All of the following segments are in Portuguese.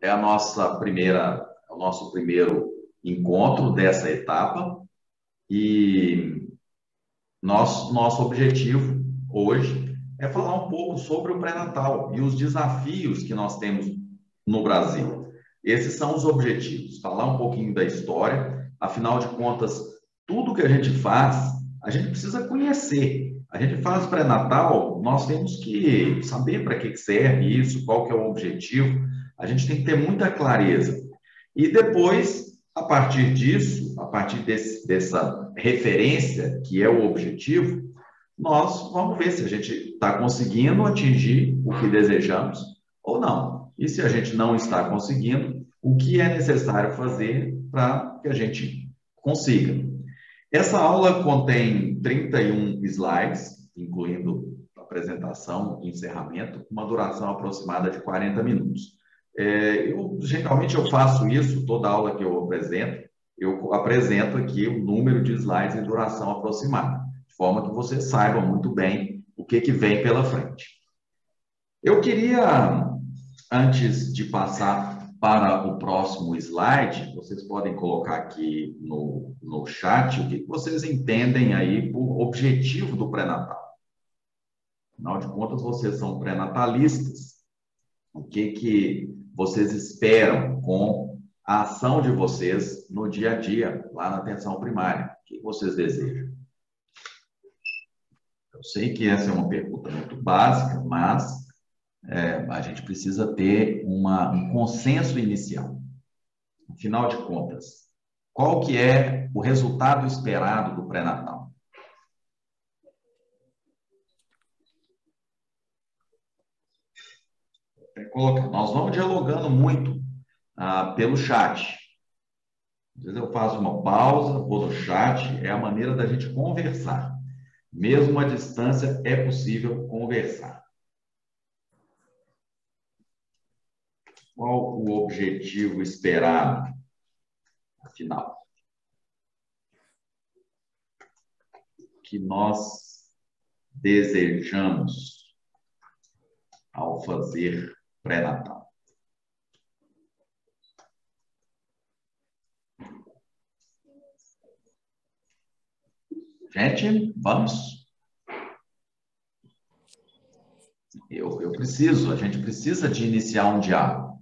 É o nosso primeiro encontro dessa etapa e nosso objetivo hoje é falar um pouco sobre o pré-natal e os desafios que nós temos no Brasil. Esses são os objetivos, falar um pouquinho da história, afinal de contas, tudo que a gente faz, a gente precisa conhecer. A gente faz pré-natal, nós temos que saber para que serve isso, qual que é o objetivo, a gente tem que ter muita clareza. E depois, a partir disso, a partir dessa referência, que é o objetivo, nós vamos ver se a gente está conseguindo atingir o que desejamos ou não. E se a gente não está conseguindo, o que é necessário fazer para que a gente consiga. Essa aula contém 31 slides, incluindo apresentação e encerramento, uma duração aproximada de 40 minutos. Geralmente eu faço isso, toda aula que eu apresento aqui o número de slides e duração aproximada, de forma que vocês saibam muito bem o que vem pela frente. Eu queria, antes de passar para o próximo slide, vocês podem colocar aqui no chat o que vocês entendem aí por objetivo do pré-natal. Afinal de contas, vocês são pré-natalistas. O que vocês esperam com a ação de vocês no dia a dia, lá na atenção primária? O que vocês desejam? Eu sei que essa é uma pergunta muito básica, mas a gente precisa ter um consenso inicial. Afinal de contas, qual que é o resultado esperado do pré-natal? Nós vamos dialogando muito pelo chat. Às vezes eu faço uma pausa, vou no chat, é a maneira da gente conversar. Mesmo à distância, é possível conversar. Qual o objetivo esperado, afinal? O que nós desejamos ao fazer pré-natal? Gente, vamos. A gente precisa de iniciar um diálogo.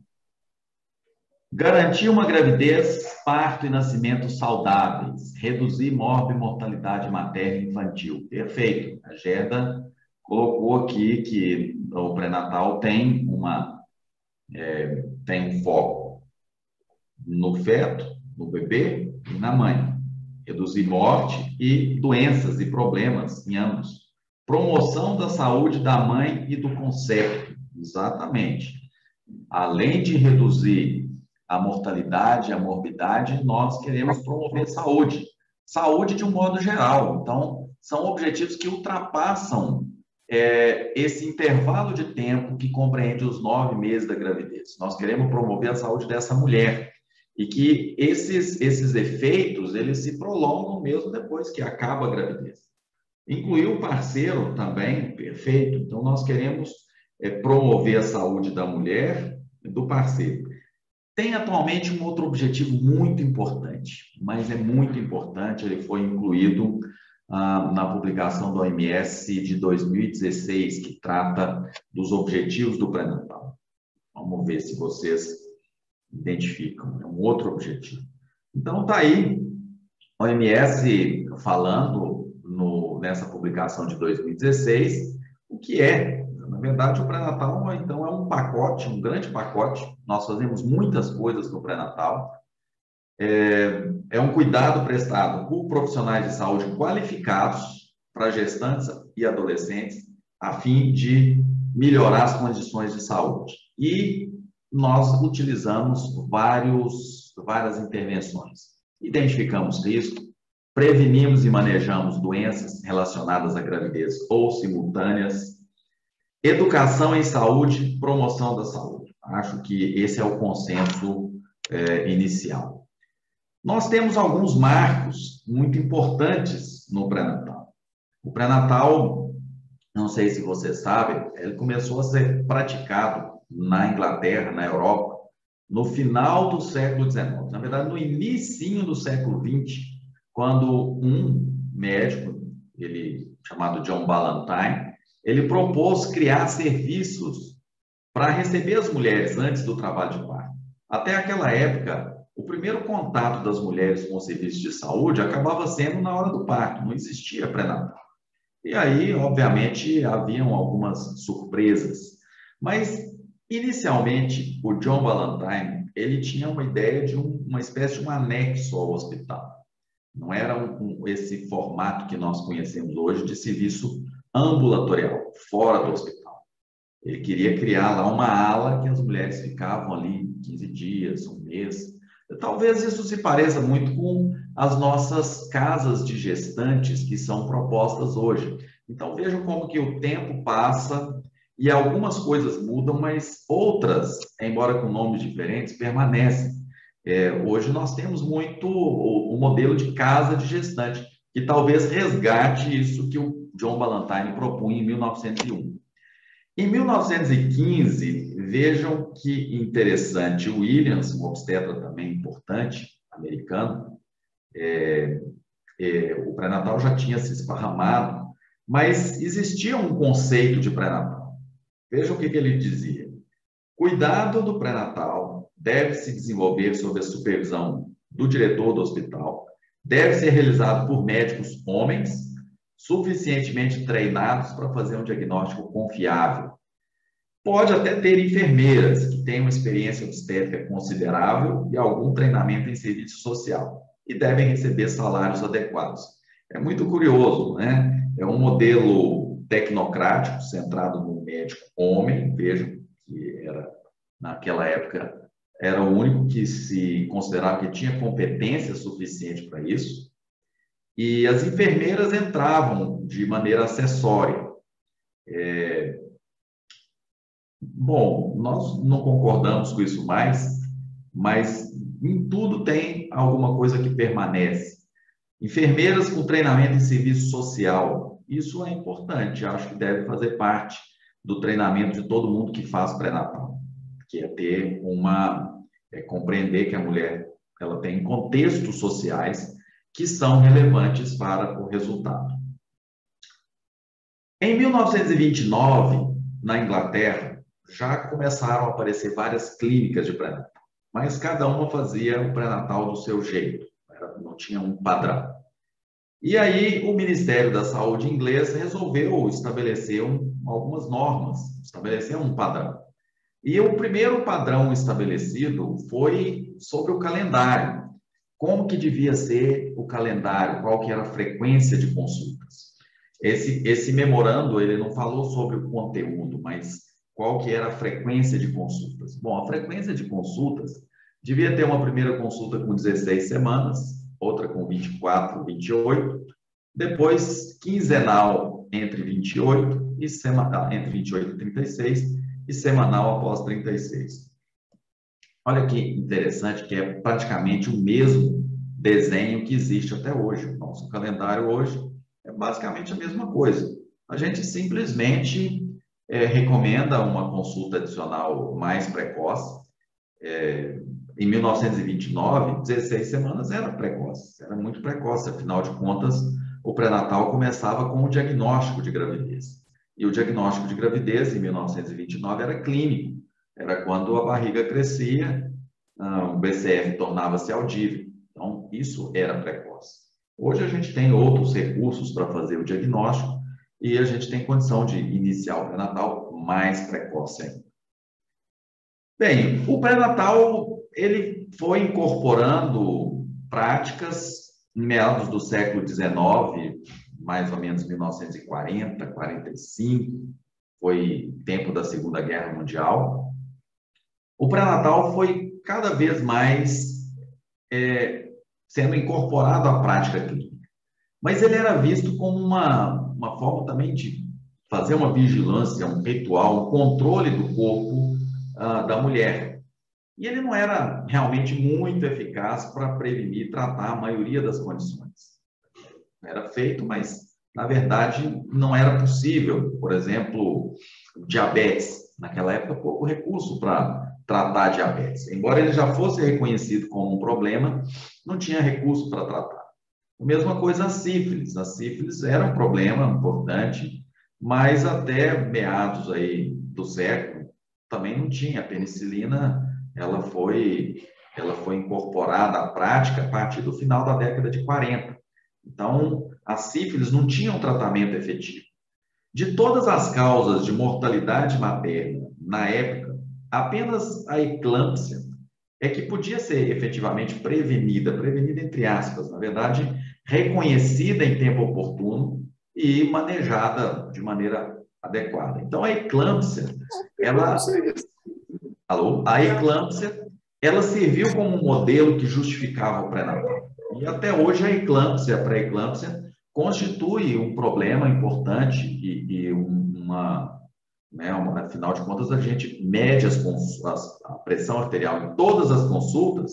Garantir uma gravidez, parto e nascimento saudáveis. Reduzir mortalidade materna e infantil. Perfeito. A Gerda colocou aqui que o pré-natal tem um foco no feto, no bebê e na mãe. Reduzir morte e doenças e problemas em ambos. Promoção da saúde da mãe e do concepto. Exatamente. Além de reduzir a mortalidade, a morbidade, nós queremos promover saúde. Saúde de um modo geral. Então, são objetivos que ultrapassam esse intervalo de tempo que compreende os 9 meses da gravidez. Nós queremos promover a saúde dessa mulher e que esses efeitos, eles se prolongam mesmo depois que acaba a gravidez. Incluir o parceiro também, perfeito. Então, nós queremos promover a saúde da mulher e do parceiro. Tem atualmente um outro objetivo muito importante, mas é muito importante, ele foi incluído na publicação da OMS de 2016, que trata dos objetivos do pré-natal. Vamos ver se vocês identificam, é um outro objetivo. Então, está aí, a OMS falando nessa publicação de 2016, o que é. Na verdade, o pré-natal, então, é um pacote, um grande pacote. Nós fazemos muitas coisas no pré-natal. É um cuidado prestado por profissionais de saúde qualificados para gestantes e adolescentes, a fim de melhorar as condições de saúde. E nós utilizamos várias intervenções. Identificamos risco, prevenimos e manejamos doenças relacionadas à gravidez ou simultâneas, educação em saúde, promoção da saúde. Acho que esse é o consenso inicial. Nós temos alguns marcos muito importantes no pré-natal. O pré-natal não sei se você sabe, ele começou a ser praticado na Inglaterra, na Europa, no final do século XIX. Na verdade, no início do século XX, quando um médico, ele chamado John Ballantyne, ele propôs criar serviços para receber as mulheres antes do trabalho de parto. Até aquela época, o primeiro contato das mulheres com o serviço de saúde acabava sendo na hora do parto, não existia pré-natal. E aí, obviamente, haviam algumas surpresas. Mas, inicialmente, o John Ballantyne, ele tinha uma ideia de uma espécie de um anexo ao hospital. Não era esse formato que nós conhecemos hoje de serviço ambulatorial, fora do hospital. Ele queria criar lá uma ala que as mulheres ficavam ali 15 dias, um mês. Talvez isso se pareça muito com as nossas casas de gestantes que são propostas hoje. Então, vejam como que o tempo passa e algumas coisas mudam, mas outras, embora com nomes diferentes, permanecem. Hoje nós temos muito o modelo de casa de gestante, que talvez resgate isso que o John Ballantyne propunha em 1901. Em 1915, vejam que interessante, o Williams, um obstetra também importante, americano, o pré-natal já tinha se esparramado, mas existia um conceito de pré-natal. Vejam o que ele dizia. Cuidado do pré-natal deve se desenvolver sob a supervisão do diretor do hospital, deve ser realizado por médicos homens, suficientemente treinados para fazer um diagnóstico confiável. Pode até ter enfermeiras que têm uma experiência obstétrica considerável e algum treinamento em serviço social e devem receber salários adequados. É muito curioso, né? É um modelo tecnocrático centrado no médico homem, vejam que era naquela época era o único que se considerava que tinha competência suficiente para isso. E as enfermeiras entravam de maneira acessória. Bom, nós não concordamos com isso mais, mas em tudo tem alguma coisa que permanece. Enfermeiras com treinamento em serviço social, isso é importante, acho que deve fazer parte do treinamento de todo mundo que faz pré-natal, que é ter compreender que a mulher ela tem contextos sociais que são relevantes para o resultado. Em 1929, na Inglaterra, já começaram a aparecer várias clínicas de pré-natal, mas cada uma fazia o pré-natal do seu jeito, não tinha um padrão. E aí o Ministério da Saúde inglês resolveu estabelecer algumas normas, estabelecer um padrão. E o primeiro padrão estabelecido foi sobre o calendário. Como que devia ser o calendário, qual que era a frequência de consultas. Esse memorando, ele não falou sobre o conteúdo, mas qual que era a frequência de consultas. Bom, a frequência de consultas devia ter uma primeira consulta com 16 semanas, outra com 24, 28, depois quinzenal entre 28 e semanal entre 28 e 36 e semanal após 36. Olha que interessante que é praticamente o mesmo desenho que existe até hoje. O nosso calendário hoje é basicamente a mesma coisa. A gente simplesmente recomenda uma consulta adicional mais precoce. Em 1929, 16 semanas era precoce, era muito precoce, afinal de contas, o pré-natal começava com o diagnóstico de gravidez. E o diagnóstico de gravidez, em 1929, era clínico, era quando a barriga crescia, o BCF tornava-se audível. Então, isso era precoce. Hoje a gente tem outros recursos para fazer o diagnóstico e a gente tem condição de iniciar o pré-natal mais precoce ainda. Bem, o pré-natal ele foi incorporando práticas em meados do século XIX, mais ou menos 1940, 45, foi tempo da Segunda Guerra Mundial. O pré-natal foi cada vez mais sendo incorporado à prática clínica. Mas ele era visto como uma forma também de fazer uma vigilância, um ritual, um controle do corpo da mulher. E ele não era realmente muito eficaz para prevenir e tratar a maioria das condições. Era feito, mas na verdade, não era possível. Por exemplo, diabetes. Naquela época, pouco recurso para tratar diabetes. Embora ele já fosse reconhecido como um problema, não tinha recurso para tratar. A mesma coisa a sífilis. A sífilis era um problema importante, mas até meados aí do século também não tinha. A penicilina, ela foi incorporada à prática a partir do final da década de 40. Então, a sífilis não tinha um tratamento efetivo. De todas as causas de mortalidade materna na época, apenas a eclâmpsia é que podia ser efetivamente prevenida entre aspas, na verdade, reconhecida em tempo oportuno e manejada de maneira adequada. Então, a eclâmpsia, ela, a eclâmpsia, ela serviu como um modelo que justificava o pré-natal. E até hoje a eclâmpsia, a pré-eclâmpsia, constitui um problema importante e afinal de contas, a gente mede a pressão arterial em todas as consultas.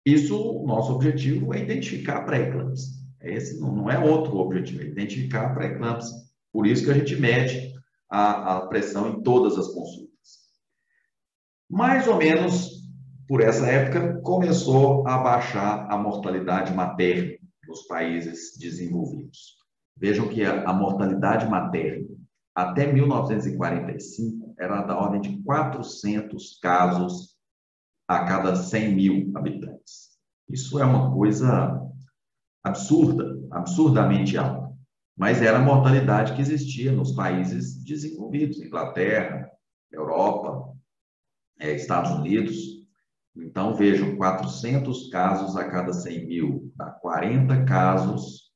Isso, o nosso objetivo é identificar a pré-eclâmpsia. Esse não é outro objetivo, é identificar a pré-eclâmpsia. Por isso que a gente mede a pressão em todas as consultas. Mais ou menos por essa época, começou a baixar a mortalidade materna nos países desenvolvidos. Vejam que a mortalidade materna até 1945 era da ordem de 400 casos a cada 100 mil habitantes. Isso é uma coisa absurda, absurdamente alta. Mas era a mortalidade que existia nos países desenvolvidos, Inglaterra, Europa, Estados Unidos. Então, vejam, 400 casos a cada 100 mil, dá 40 casos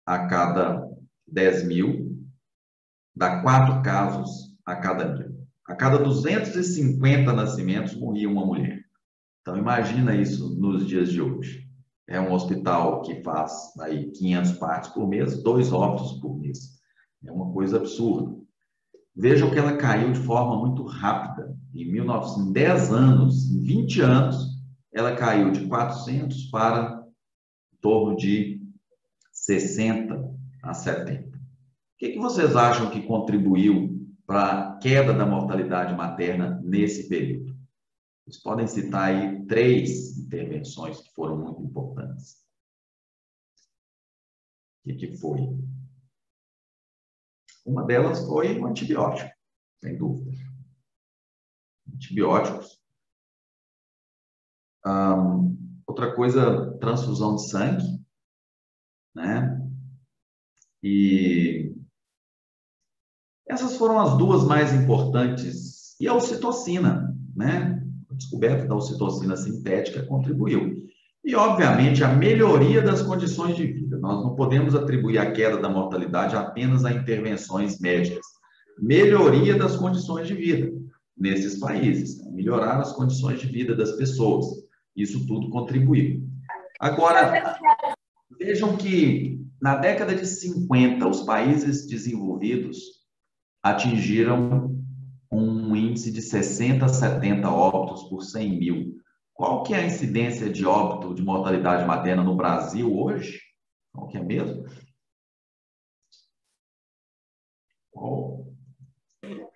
a cada 10 mil, dá 4 casos a cada 1.000. A cada 250 nascimentos morria uma mulher. Então, imagina isso nos dias de hoje. É um hospital que faz aí 500 partos por mês, 2 óbitos por mês. É uma coisa absurda. Vejam que ela caiu de forma muito rápida. Em 10 anos, em 20 anos, ela caiu de 400 para em torno de 60 a 70. O que vocês acham que contribuiu para a queda da mortalidade materna nesse período? Vocês podem citar aí 3 intervenções que foram muito importantes. O que foi? Uma delas foi o antibiótico, sem dúvida. Antibióticos. Outra coisa, transfusão de sangue, né? E essas foram as 2 mais importantes. E a ocitocina, né? A descoberta da ocitocina sintética contribuiu. E, obviamente, a melhoria das condições de vida. Nós não podemos atribuir a queda da mortalidade apenas a intervenções médicas. Melhoria das condições de vida nesses países. Melhorar as condições de vida das pessoas. Isso tudo contribuiu. Agora, vejam que na década de 50, os países desenvolvidos atingiram um índice de 60 a 70 óbitos por 100 mil. Qual que é a incidência de óbito de mortalidade materna no Brasil hoje? Qual que é mesmo? Qual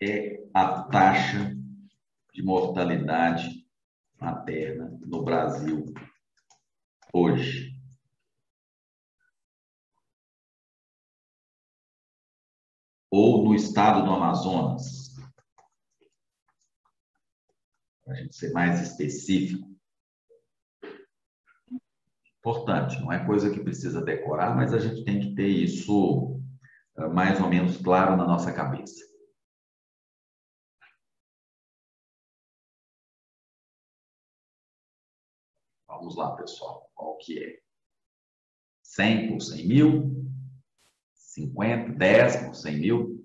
é a taxa de mortalidade materna no Brasil hoje? Ou no estado do Amazonas? Para a gente ser mais específico. Importante, não é coisa que precisa decorar, mas a gente tem que ter isso mais ou menos claro na nossa cabeça. Vamos lá, pessoal. Qual que é? 100 por 100 mil? 50, 10 por 100 mil?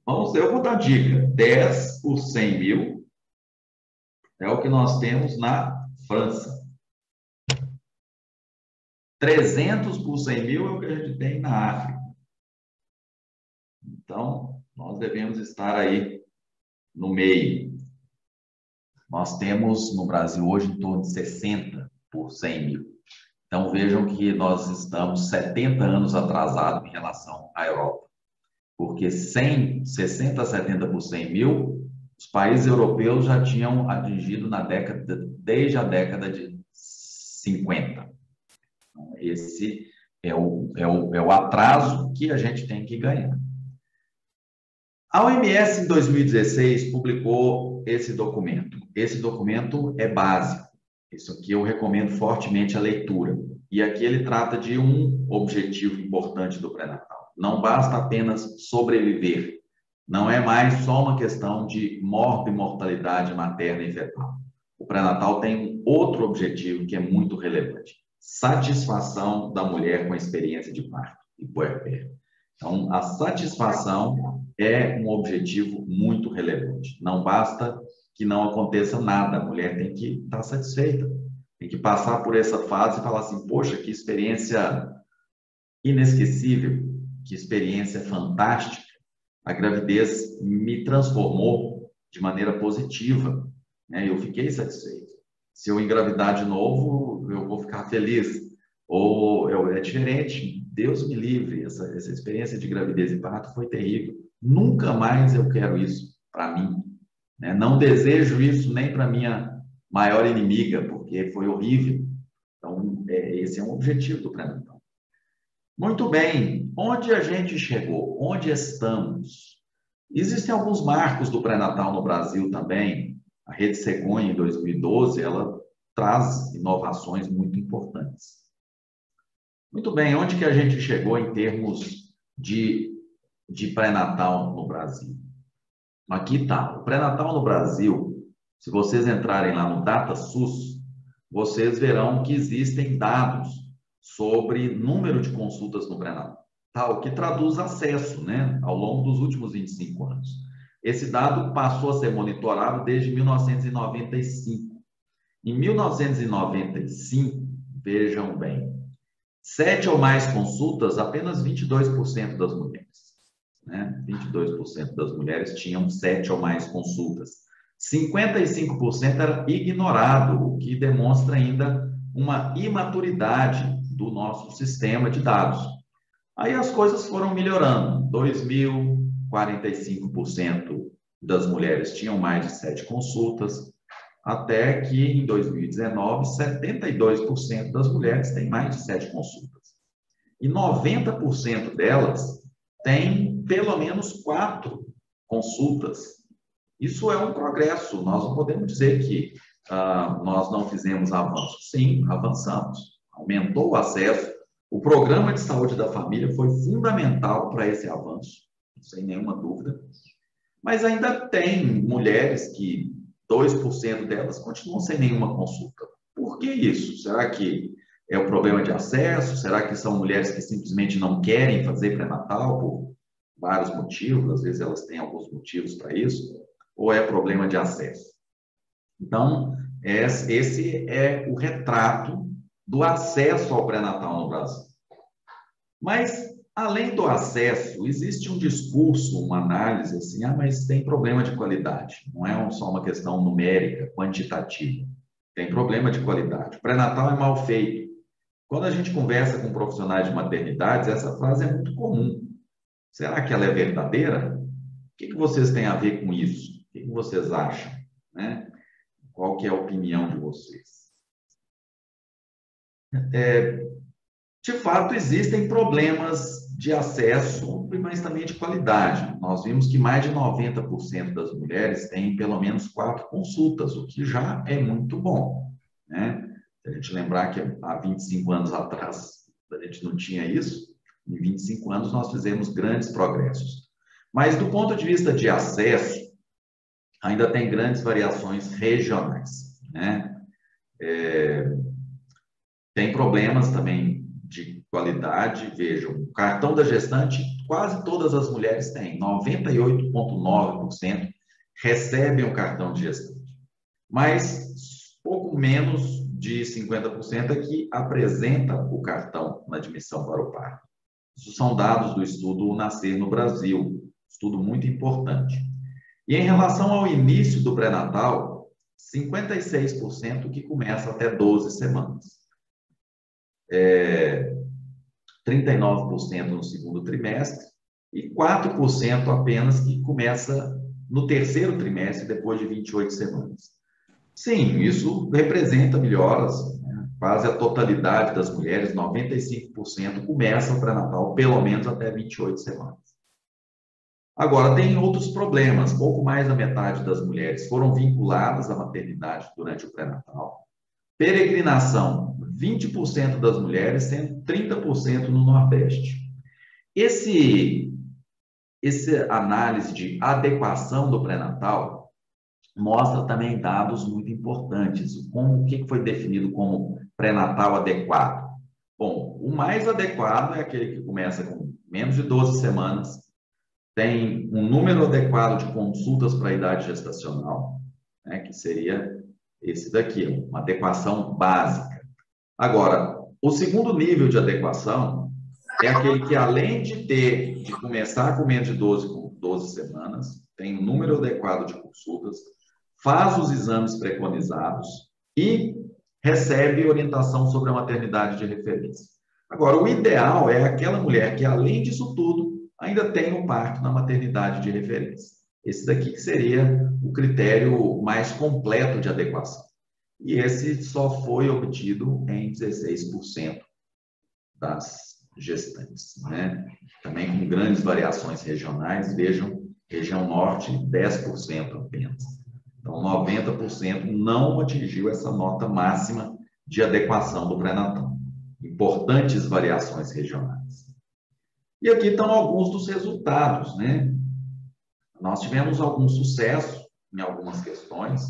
Eu vou dar dica. 10 por 100 mil é o que nós temos na França. 300 por 100 mil é o que a gente tem na África. Então, nós devemos estar aí no meio. Nós temos no Brasil hoje em torno de 60 por 100 mil. Então, vejam que nós estamos 70 anos atrasados em relação à Europa, porque 60 a 70 por 100 mil, os países europeus já tinham atingido desde a década de 50. Então, esse é o atraso que a gente tem que ganhar. A OMS, em 2016, publicou esse documento. Esse documento é básico. Isso aqui eu recomendo fortemente a leitura. E aqui ele trata de um objetivo importante do pré-natal. Não basta apenas sobreviver. Não é mais só uma questão de mortalidade materna e fetal. O pré-natal tem outro objetivo que é muito relevante: satisfação da mulher com a experiência de parto e puerpério. Então, a satisfação é um objetivo muito relevante. Não basta que não aconteça nada, a mulher tem que estar satisfeita, tem que passar por essa fase e falar assim: poxa, que experiência inesquecível, que experiência fantástica. A gravidez me transformou de maneira positiva, né? Eu fiquei satisfeito. Se eu engravidar de novo, eu vou ficar feliz. Ou é diferente, Deus me livre, essa experiência de gravidez e parto foi terrível. Nunca mais eu quero isso para mim, né? Não desejo isso nem para minha maior inimiga, porque foi horrível. Então, esse é um objetivo do pré-natal. Muito bem, onde a gente chegou? Onde estamos? Existem alguns marcos do pré-natal no Brasil também. A Rede Cegonha, em 2012, ela traz inovações muito importantes. Muito bem, onde que a gente chegou em termos de pré-natal no Brasil? Aqui está, o pré-natal no Brasil, se vocês entrarem lá no DataSUS, vocês verão que existem dados sobre número de consultas no pré-natal, que traduz acesso, né, ao longo dos últimos 25 anos. Esse dado passou a ser monitorado desde 1995. Em 1995, vejam bem, 7 ou mais consultas, apenas 22% das mulheres. Né? 22% das mulheres tinham 7 ou mais consultas. 55% era ignorado, o que demonstra ainda uma imaturidade do nosso sistema de dados. Aí as coisas foram melhorando. 2000, 45% das mulheres tinham mais de 7 consultas, até que em 2019, 72% das mulheres têm mais de 7 consultas. E 90% delas têm pelo menos 4 consultas. Isso é um progresso. Nós não podemos dizer que nós não fizemos avanço. Sim, avançamos. Aumentou o acesso. O programa de saúde da família foi fundamental para esse avanço, sem nenhuma dúvida. Mas ainda tem mulheres que 2% delas continuam sem nenhuma consulta. Por que isso? Será que é o problema de acesso? Será que são mulheres que simplesmente não querem fazer pré-natal por vários motivos? Às vezes elas têm alguns motivos para isso. Ou é problema de acesso? Então, esse é o retrato do acesso ao pré-natal no Brasil. Mas, além do acesso, existe um discurso, uma análise assim, mas tem problema de qualidade. Não é só uma questão numérica, quantitativa. Tem problema de qualidade. O pré-natal é mal feito. Quando a gente conversa com profissionais de maternidades, essa frase é muito comum. Será que ela é verdadeira? O que vocês têm a ver com isso? O que vocês acham? Né? Qual que é a opinião de vocês? De fato, existem problemas de acesso, mas também de qualidade. Nós vimos que mais de 90% das mulheres têm pelo menos 4 consultas, o que já é muito bom, né? Se a gente lembrar que há 25 anos atrás a gente não tinha isso, em 25 anos nós fizemos grandes progressos. Mas do ponto de vista de acesso, ainda tem grandes variações regionais, né? Tem problemas também de qualidade. Vejam, o cartão da gestante, quase todas as mulheres têm, 98,9% recebem o cartão de gestante. Mas pouco menos de 50% é que apresenta o cartão na admissão para o parto. Isso são dados do estudo Nascer no Brasil, estudo muito importante. E em relação ao início do pré-natal, 56% que começa até 12 semanas. 39% no segundo trimestre e 4% apenas que começa no terceiro trimestre, depois de 28 semanas. Sim, isso representa melhoras, né? Quase a totalidade das mulheres, 95%, começa o pré-natal pelo menos até 28 semanas. Agora, tem outros problemas. Pouco mais da metade das mulheres foram vinculadas à maternidade durante o pré-natal. Peregrinação, 20% das mulheres, sendo 30% no Nordeste. Essa análise de adequação do pré-natal mostra também dados muito importantes. O que foi definido como pré-natal adequado? Bom, o mais adequado é aquele que começa com menos de 12 semanas, tem um número adequado de consultas para a idade gestacional, né, que seria esse daqui, uma adequação básica. Agora, o segundo nível de adequação é aquele que, além de começar com menos de 12 semanas, tem um número adequado de consultas, faz os exames preconizados e recebe orientação sobre a maternidade de referência. Agora, o ideal é aquela mulher que, além disso tudo, ainda tem o parto na maternidade de referência. Esse daqui que seria o critério mais completo de adequação. E esse só foi obtido em 16% das gestantes, né? Também com grandes variações regionais, vejam, região norte, 10% apenas. Então, 90% não atingiu essa nota máxima de adequação do pré-natal. Importantes variações regionais. E aqui estão alguns dos resultados, né? Nós tivemos algum sucesso em algumas questões,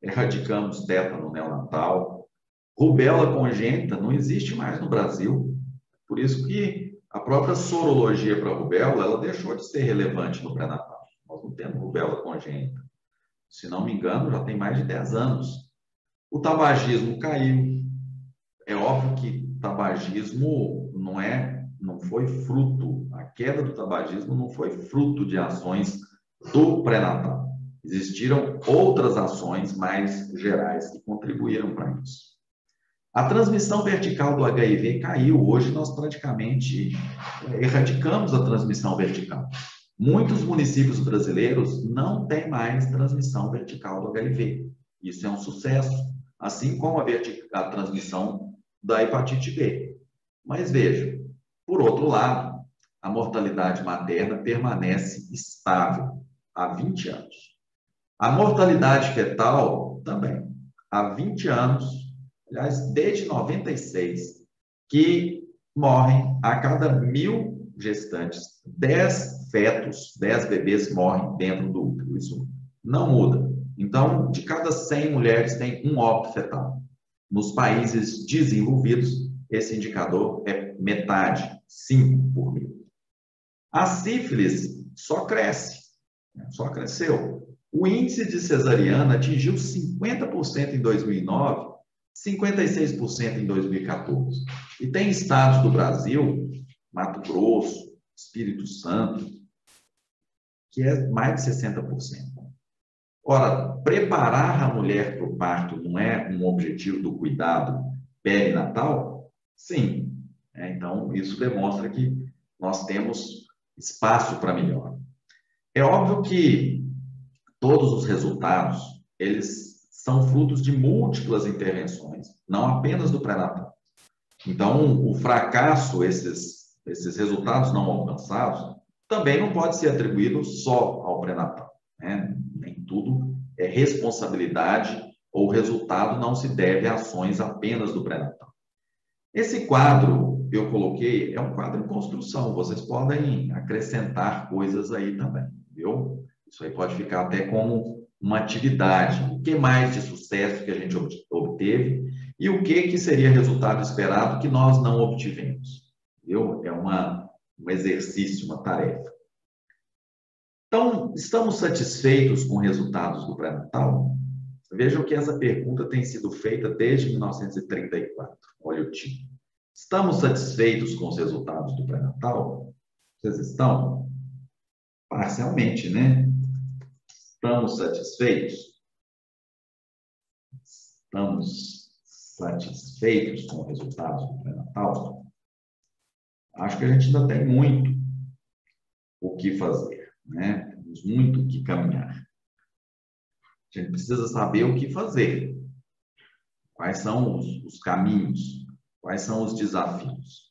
erradicamos tétano neonatal, rubéola congênita não existe mais no Brasil, por isso que a própria sorologia para rubéola, ela deixou de ser relevante no pré-natal. Nós não temos rubéola congênita. Se não me engano, já tem mais de 10 anos. O tabagismo caiu. É óbvio que tabagismo não foi fruto, a queda do tabagismo não foi fruto de ações do pré-natal. Existiram outras ações mais gerais que contribuíram para isso. A transmissão vertical do HIV caiu. Hoje nós praticamente erradicamos a transmissão vertical. Muitos municípios brasileiros não têm mais transmissão vertical do HIV. Isso é um sucesso, assim como a transmissão da hepatite B. Mas veja, por outro lado, a mortalidade materna permanece estável há 20 anos. A mortalidade fetal também, há 20 anos, aliás, desde 96, que morrem a cada 1.000 gestantes, 10 fetos, 10 bebês morrem dentro do útero. Isso não muda. Então, de cada 100 mulheres, tem um óbito fetal. Nos países desenvolvidos, esse indicador é metade, 5 por 1.000. A sífilis só cresce, só cresceu. O índice de cesariana atingiu 50% em 2009, 56% em 2014. E tem estados do Brasil, Mato Grosso, Espírito Santo, que é mais de 60%. Ora, preparar a mulher para o parto não é um objetivo do cuidado perinatal? Sim. Então, isso demonstra que nós temos espaço para melhora. É óbvio que todos os resultados, eles são frutos de múltiplas intervenções, não apenas do pré-natal. Então, o fracasso, esses resultados não alcançados, também não pode ser atribuído só ao pré-natal, né? Nem tudo é responsabilidade ou resultado não se deve a ações apenas do pré-natal. Esse quadro eu coloquei é um quadro em construção, vocês podem acrescentar coisas aí também, viu? Isso aí pode ficar até como uma atividade. O que mais de sucesso que a gente obteve e o que seria resultado esperado que nós não obtivemos, viu? É um exercício, uma tarefa. Então, estamos satisfeitos com resultados do pré-natal? Vejam que essa pergunta tem sido feita desde 1934. Olha o time. Estamos satisfeitos com os resultados do pré-natal? Vocês estão? Parcialmente, né? Estamos satisfeitos? Estamos satisfeitos com os resultados do pré-natal, acho que a gente ainda tem muito o que fazer, né? Temos muito o que caminhar. A gente precisa saber o que fazer, quais são os caminhos, quais são os desafios.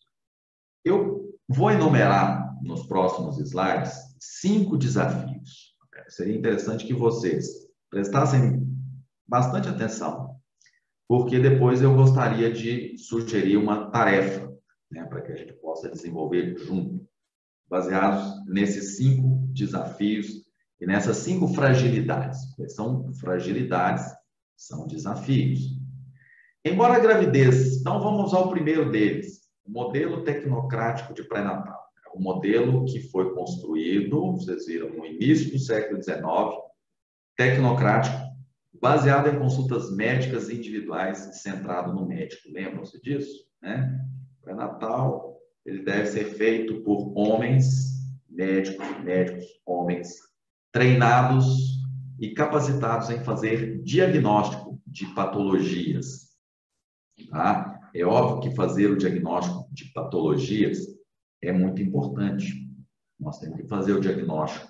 Eu vou enumerar nos próximos slides 5 desafios. Seria interessante que vocês prestassem bastante atenção, porque depois eu gostaria de sugerir uma tarefa, né, para que a gente possa desenvolver junto, baseados nesses 5 desafios e nessas 5 fragilidades. São fragilidades, são desafios. Embora a gravidez, então vamos ao primeiro deles, o modelo tecnocrático de pré-natal. É um modelo que foi construído, vocês viram, no início do século XIX, tecnocrático, baseado em consultas médicas individuais e centrado no médico. Lembram-se disso? Né? Pré-natal, ele deve ser feito por homens, médicos, homens, treinados e capacitados em fazer diagnóstico de patologias. Tá? É óbvio que fazer o diagnóstico de patologias é muito importante. Nós temos que fazer o diagnóstico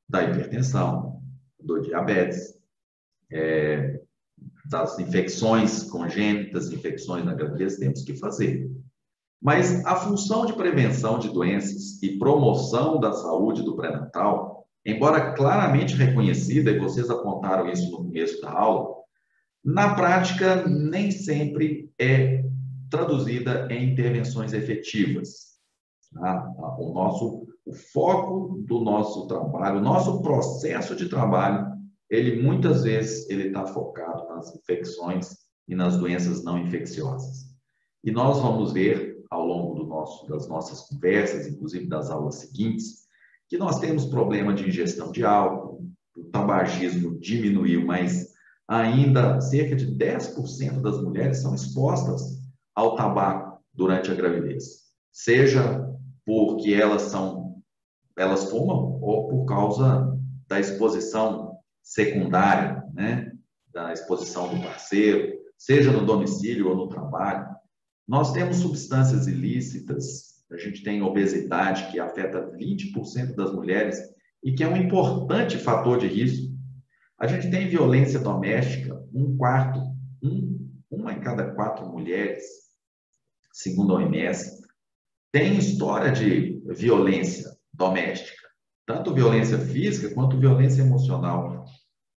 da hipertensão, do diabetes, das infecções congênitas, infecções na gravidez, temos que fazer. Mas a função de prevenção de doenças e promoção da saúde do pré-natal, embora claramente reconhecida, e vocês apontaram isso no começo da aula, na prática nem sempre é traduzida em intervenções efetivas. Tá? O foco do nosso trabalho, o nosso processo de trabalho, ele muitas vezes ele está focado nas infecções e nas doenças não infecciosas. E nós vamos ver ao longo das nossas conversas, inclusive das aulas seguintes, que nós temos problema de ingestão de álcool, o tabagismo diminuiu, mas ainda cerca de 10% das mulheres são expostas ao tabaco durante a gravidez, seja porque elas fumam ou por causa da exposição secundária, né, da exposição do parceiro, seja no domicílio ou no trabalho. Nós temos substâncias ilícitas, a gente tem obesidade que afeta 20% das mulheres e que é um importante fator de risco. A gente tem violência doméstica, uma em cada 4 mulheres, segundo a OMS, tem história de violência doméstica, tanto violência física quanto violência emocional.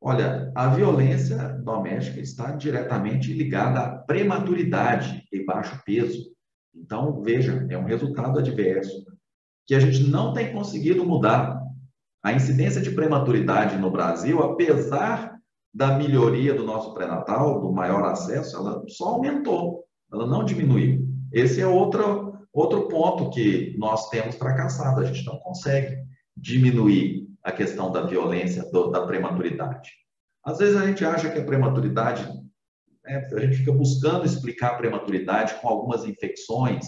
Olha, a violência doméstica está diretamente ligada à prematuridade e baixo peso. Então, veja, é um resultado adverso que a gente não tem conseguido mudar. A incidência de prematuridade no Brasil, apesar da melhoria do nosso pré-natal, do maior acesso, ela só aumentou, ela não diminuiu. Esse é outro ponto que nós temos fracassado. A gente não consegue diminuir a questão da violência, da prematuridade. Às vezes a gente acha que a prematuridade, a gente fica buscando explicar a prematuridade com algumas infecções,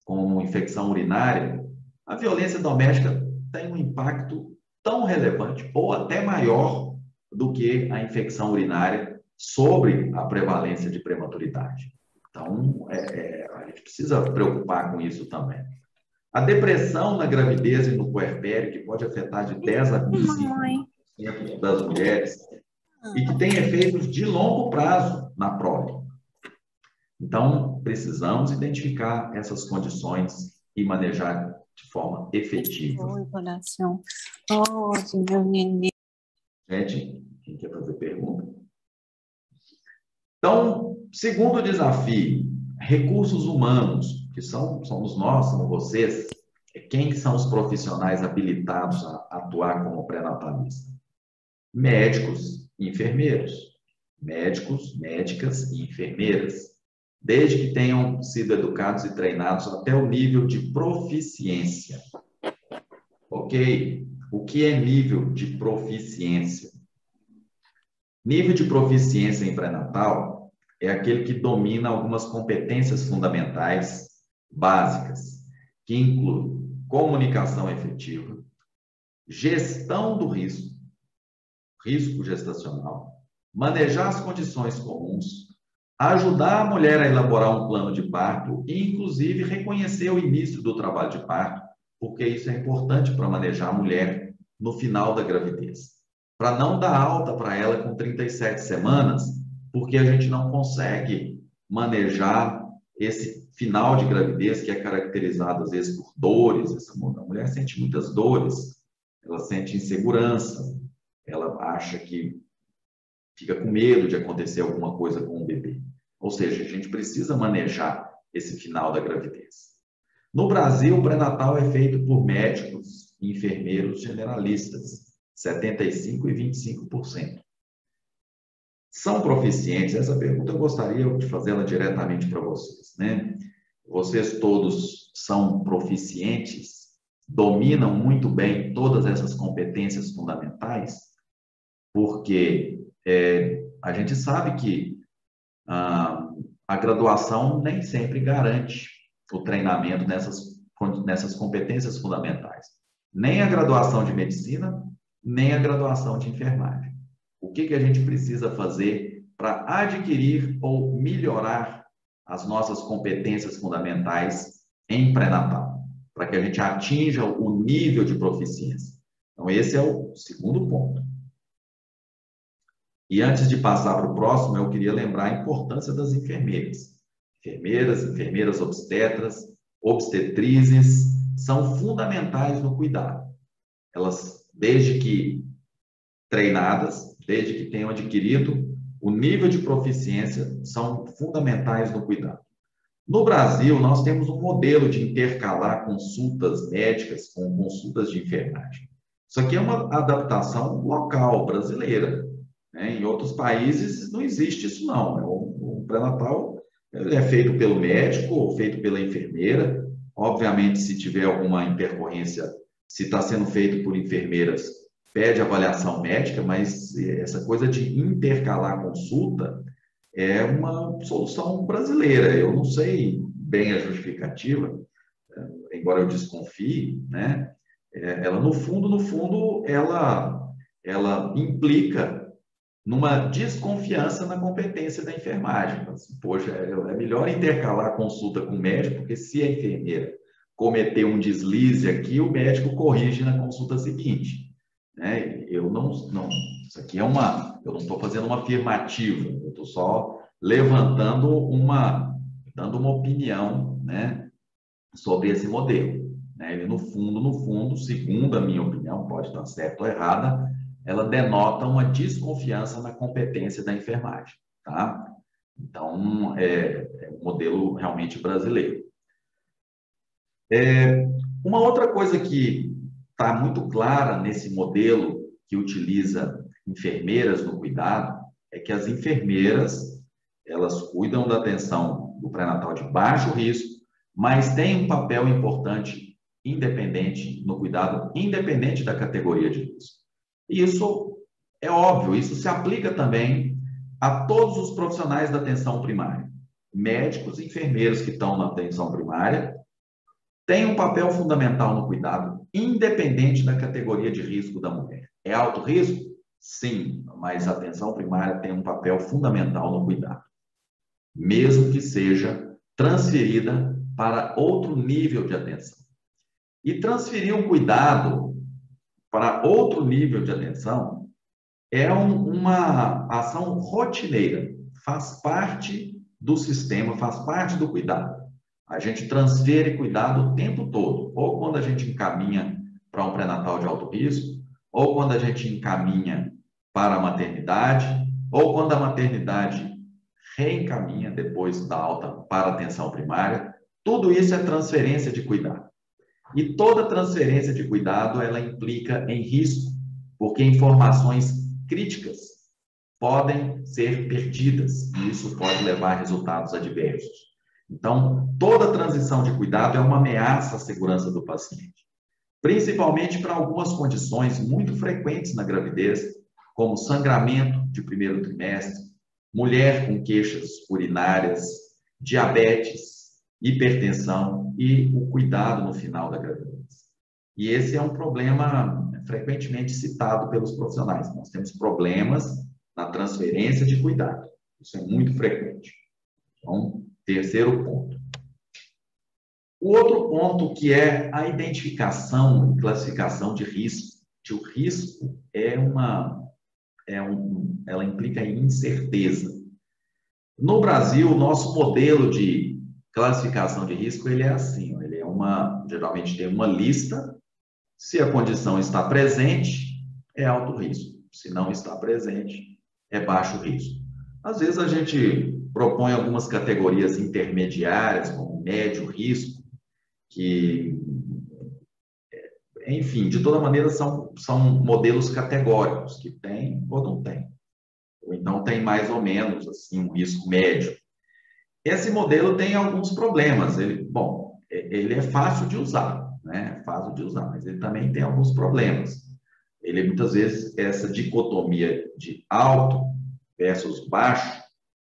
como infecção urinária. A violência doméstica tem um impacto tão relevante, ou até maior, do que a infecção urinária sobre a prevalência de prematuridade. Então, a gente precisa preocupar com isso também. A depressão na gravidez e no puerpério, que pode afetar de 10 a 25% das mulheres, e que tem efeitos de longo prazo na prole. Então, precisamos identificar essas condições e manejar de forma efetiva. Oi, coração. Oh, meu neném. Gente, quem quer fazer pergunta? Então, segundo desafio, recursos humanos, que somos nós, são vocês, quem são os profissionais habilitados a atuar como pré-natalista? Médicos e enfermeiros. Médicos, médicas e enfermeiras, desde que tenham sido educados e treinados até o nível de proficiência. Ok? O que é nível de proficiência? Nível de proficiência em pré-natal é aquele que domina algumas competências fundamentais básicas, que incluem comunicação efetiva, gestão do risco gestacional, manejar as condições comuns, ajudar a mulher a elaborar um plano de parto e, inclusive, reconhecer o início do trabalho de parto, porque isso é importante para manejar a mulher no final da gravidez. Para não dar alta para ela com 37 semanas, porque a gente não consegue manejar esse final de gravidez que é caracterizado, às vezes, por dores. A mulher sente muitas dores, ela sente insegurança, ela acha que fica com medo de acontecer alguma coisa com o bebê. Ou seja, a gente precisa manejar esse final da gravidez. No Brasil, o pré-natal é feito por médicos e enfermeiros generalistas, 75% e 25%. São proficientes? Essa pergunta eu gostaria de fazê-la diretamente para vocês, né? Vocês todos são proficientes? Dominam muito bem todas essas competências fundamentais? Porque a gente sabe que a graduação nem sempre garante o treinamento nessas competências fundamentais. Nem a graduação de medicina, nem a graduação de enfermagem. O que a gente precisa fazer para adquirir ou melhorar as nossas competências fundamentais em pré-natal, para que a gente atinja o nível de proficiência? Então, esse é o segundo ponto. E antes de passar para o próximo, eu queria lembrar a importância das enfermeiras. Enfermeiras obstetras, obstetrizes, são fundamentais no cuidado. Elas, desde que treinadas, desde que tenham adquirido o nível de proficiência, são fundamentais no cuidado. No Brasil, nós temos um modelo de intercalar consultas médicas com consultas de enfermagem. Isso aqui é uma adaptação local, brasileira. Em outros países não existe isso, não. O pré-natal é feito pelo médico ou feito pela enfermeira. Obviamente, se tiver alguma intercorrência, se está sendo feito por enfermeiras, pede avaliação médica, mas essa coisa de intercalar consulta é uma solução brasileira. Eu não sei bem a justificativa, embora eu desconfie, né? Ela, no fundo, ela implica numa desconfiança na competência da enfermagem. Poxa, é melhor intercalar a consulta com o médico, porque se a enfermeira cometer um deslize aqui, o médico corrige na consulta seguinte. Né? Isso aqui eu não estou fazendo uma afirmativa, eu estou só levantando dando uma opinião, né, sobre esse modelo. Né? Ele, no fundo, segundo a minha opinião, pode estar certa ou errada, ela denota uma desconfiança na competência da enfermagem, tá? Então, é um modelo realmente brasileiro. Uma outra coisa que está muito clara nesse modelo que utiliza enfermeiras no cuidado é que as enfermeiras, elas cuidam da atenção do pré-natal de baixo risco, mas têm um papel importante independente no cuidado, independente da categoria de risco. E isso é óbvio, isso se aplica também a todos os profissionais da atenção primária. Médicos e enfermeiros que estão na atenção primária têm um papel fundamental no cuidado, independente da categoria de risco da mulher. É alto risco? Sim, mas a atenção primária tem um papel fundamental no cuidado, mesmo que seja transferida para outro nível de atenção. E transferir um cuidado para outro nível de atenção é uma ação rotineira, faz parte do sistema, faz parte do cuidado. A gente transfere cuidado o tempo todo, ou quando a gente encaminha para um pré-natal de alto risco, ou quando a gente encaminha para a maternidade, ou quando a maternidade reencaminha depois da alta para a atenção primária. Tudo isso é transferência de cuidado. E toda transferência de cuidado, ela implica em risco, porque informações críticas podem ser perdidas, e isso pode levar a resultados adversos. Então, toda transição de cuidado é uma ameaça à segurança do paciente, principalmente para algumas condições muito frequentes na gravidez, como sangramento de primeiro trimestre, mulher com queixas urinárias, diabetes, hipertensão e o cuidado no final da gravidez. E esse é um problema frequentemente citado pelos profissionais. Nós temos problemas na transferência de cuidado. Isso é muito frequente. Então, terceiro ponto. O outro ponto que é a identificação e classificação de risco. Que o risco ela implica em incerteza. No Brasil, o nosso modelo de classificação de risco, ele é assim, ó, geralmente tem uma lista, se a condição está presente, é alto risco. Se não está presente, é baixo risco. Às vezes a gente propõe algumas categorias intermediárias, como médio risco, que, enfim, de toda maneira são modelos categóricos, que tem ou não tem. Ou então tem mais ou menos assim um risco médio. Esse modelo tem alguns problemas. Ele é fácil de usar, né? É fácil de usar, mas ele também tem alguns problemas. Ele muitas vezes essa dicotomia de alto versus baixo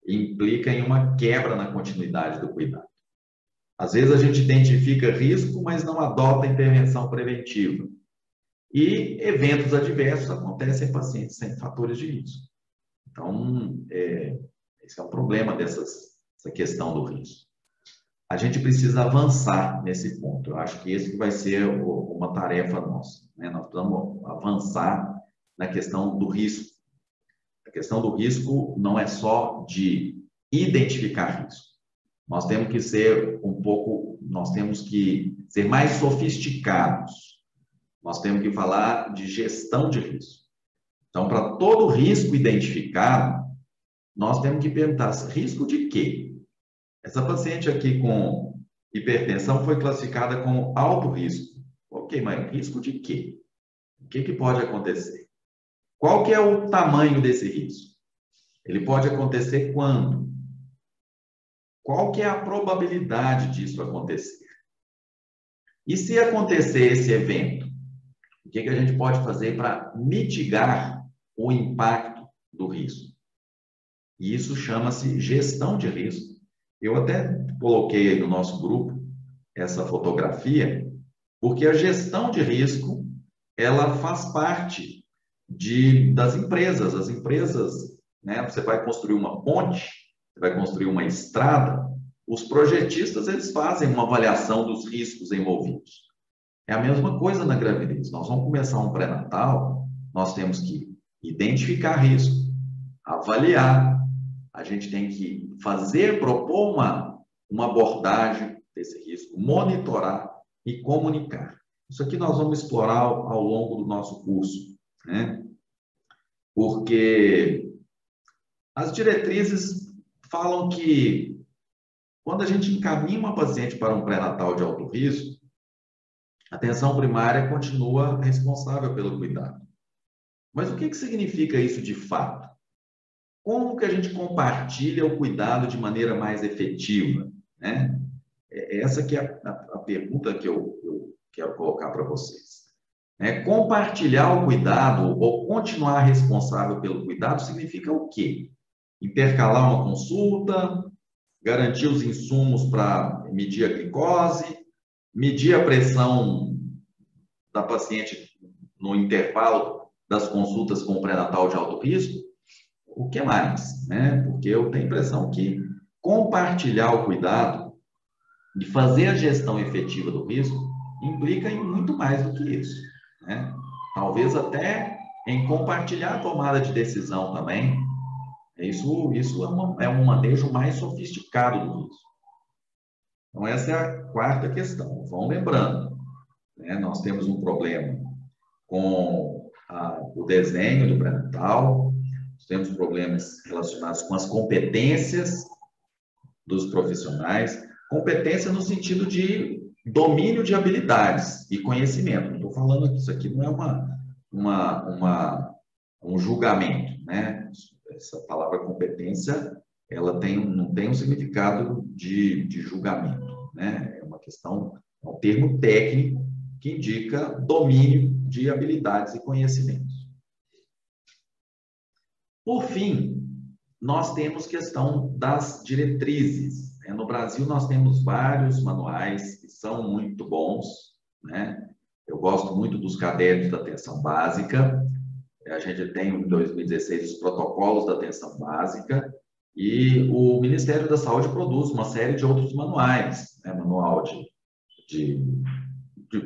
implica em uma quebra na continuidade do cuidado. Às vezes a gente identifica risco, mas não adota intervenção preventiva. E eventos adversos acontecem em pacientes sem fatores de risco. Então, esse é o problema dessa questão do risco. A gente precisa avançar nesse ponto. Eu acho que esse vai ser uma tarefa nossa, né? Nós precisamos avançar na questão do risco. A questão do risco não é só de identificar risco. Nós temos que ser nós temos que ser mais sofisticados. Nós temos que falar de gestão de risco. Então, para todo risco identificado, nós temos que perguntar, risco de quê? Essa paciente aqui com hipertensão foi classificada como alto risco. Ok, mas risco de quê? O que pode acontecer? Qual que é o tamanho desse risco? Ele pode acontecer quando? Qual que é a probabilidade disso acontecer? E se acontecer esse evento, o que a gente pode fazer para mitigar o impacto do risco? E isso chama-se gestão de risco. Eu até coloquei aí no nosso grupo essa fotografia, porque a gestão de risco, ela faz parte das empresas. As empresas, né, você vai construir uma ponte, você vai construir uma estrada, os projetistas, eles fazem uma avaliação dos riscos envolvidos. É a mesma coisa na gravidez. Nós vamos começar um pré-natal, nós temos que identificar risco, avaliar, a gente tem que propor uma abordagem desse risco, monitorar e comunicar. Isso aqui nós vamos explorar ao longo do nosso curso, né? Porque as diretrizes falam que quando a gente encaminha uma paciente para um pré-natal de alto risco, a atenção primária continua responsável pelo cuidado. Mas o que significa isso de fato? Como que a gente compartilha o cuidado de maneira mais efetiva, né? Essa que é a pergunta que eu quero colocar para vocês. Compartilhar o cuidado ou continuar responsável pelo cuidado significa o quê? Intercalar uma consulta, garantir os insumos para medir a glicose, medir a pressão da paciente no intervalo das consultas com o pré-natal de alto risco. O que mais, né? Porque eu tenho a impressão que compartilhar o cuidado e fazer a gestão efetiva do risco implica em muito mais do que isso, né? Talvez até em compartilhar a tomada de decisão também. Isso é um manejo mais sofisticado do risco. Então, essa é a quarta questão. Vão lembrando, né? Nós temos um problema com o desenho do pré-natal, temos problemas relacionados com as competências dos profissionais, competência no sentido de domínio de habilidades e conhecimento. Não estou falando que isso aqui não é um julgamento, né? Essa palavra competência, ela não tem um significado de julgamento, né? É uma questão, é um termo técnico que indica domínio de habilidades e conhecimentos. Por fim, nós temos questão das diretrizes. No Brasil, nós temos vários manuais que são muito bons, né? Eu gosto muito dos cadernos da atenção básica. A gente tem, em 2016, os protocolos da atenção básica. E o Ministério da Saúde produz uma série de outros manuais, né? Manual de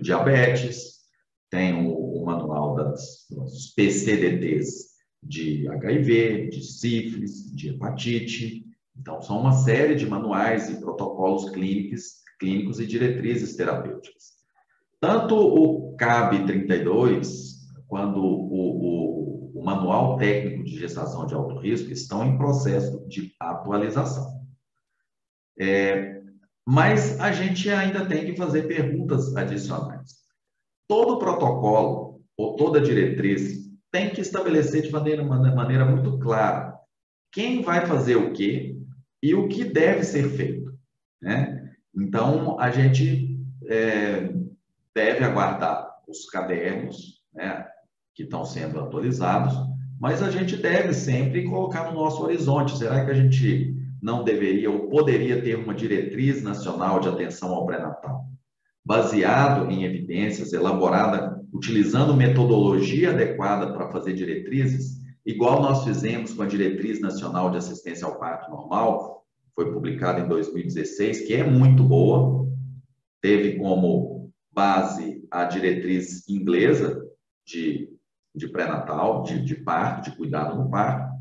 diabetes, tem o manual dos PCDTs de HIV, de sífilis, de hepatite. Então, são uma série de manuais e protocolos clínicos e diretrizes terapêuticas. Tanto o CAB 32, quanto o Manual Técnico de Gestação de Alto Risco estão em processo de atualização. Mas a gente ainda tem que fazer perguntas adicionais. Todo protocolo ou toda diretriz tem que estabelecer de maneira muito clara quem vai fazer o quê e o que deve ser feito, né? Então, a gente deve aguardar os cadernos, né, que estão sendo atualizados, mas a gente deve sempre colocar no nosso horizonte. Será que a gente não deveria ou poderia ter uma diretriz nacional de atenção ao pré-natal, baseado em evidências, elaborada utilizando metodologia adequada para fazer diretrizes, igual nós fizemos com a Diretriz Nacional de Assistência ao Parto Normal, foi publicada em 2016, que é muito boa, teve como base a diretriz inglesa de pré-natal, de parto, de cuidado no parto,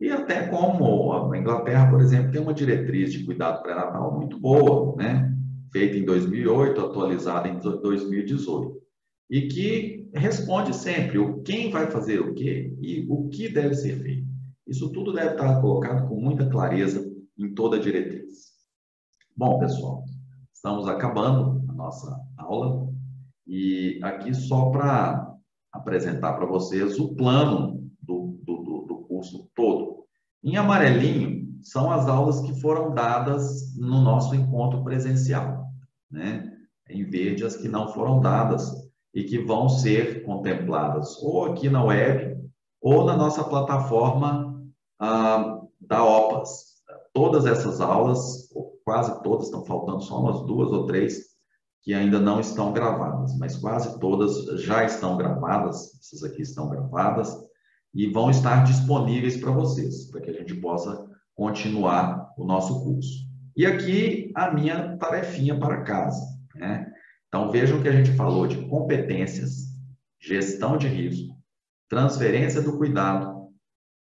e até como a Inglaterra, por exemplo, tem uma diretriz de cuidado pré-natal muito boa, né? Feita em 2008, atualizada em 2018, e que responde sempre quem vai fazer o quê e o que deve ser feito. Isso tudo deve estar colocado com muita clareza em toda a diretriz. Bom, pessoal, estamos acabando a nossa aula e aqui só para apresentar para vocês o plano do curso todo. Em amarelinho são as aulas que foram dadas no nosso encontro presencial, né? Em verde as que não foram dadas e que vão ser contempladas ou aqui na web ou na nossa plataforma da OPAS. Todas essas aulas, quase todas, estão faltando só umas 2 ou 3 que ainda não estão gravadas, mas quase todas já estão gravadas, essas aqui estão gravadas, e vão estar disponíveis para vocês, para que a gente possa continuar o nosso curso. E aqui a minha tarefinha para casa, né? Então vejam que a gente falou de competências, gestão de risco, transferência do cuidado,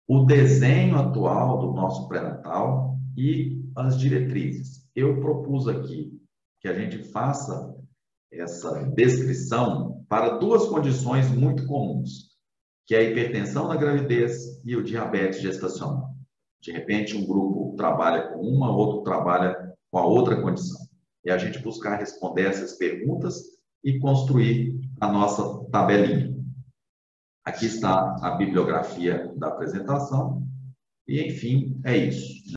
o desenho atual do nosso pré-natal e as diretrizes. Eu propus aqui que a gente faça essa descrição para 2 condições muito comuns, que é a hipertensão na gravidez e o diabetes gestacional. De repente, um grupo trabalha com uma, outro trabalha com a outra condição. E a gente buscar responder essas perguntas e construir a nossa tabelinha. Aqui está a bibliografia da apresentação. E, enfim, é isso.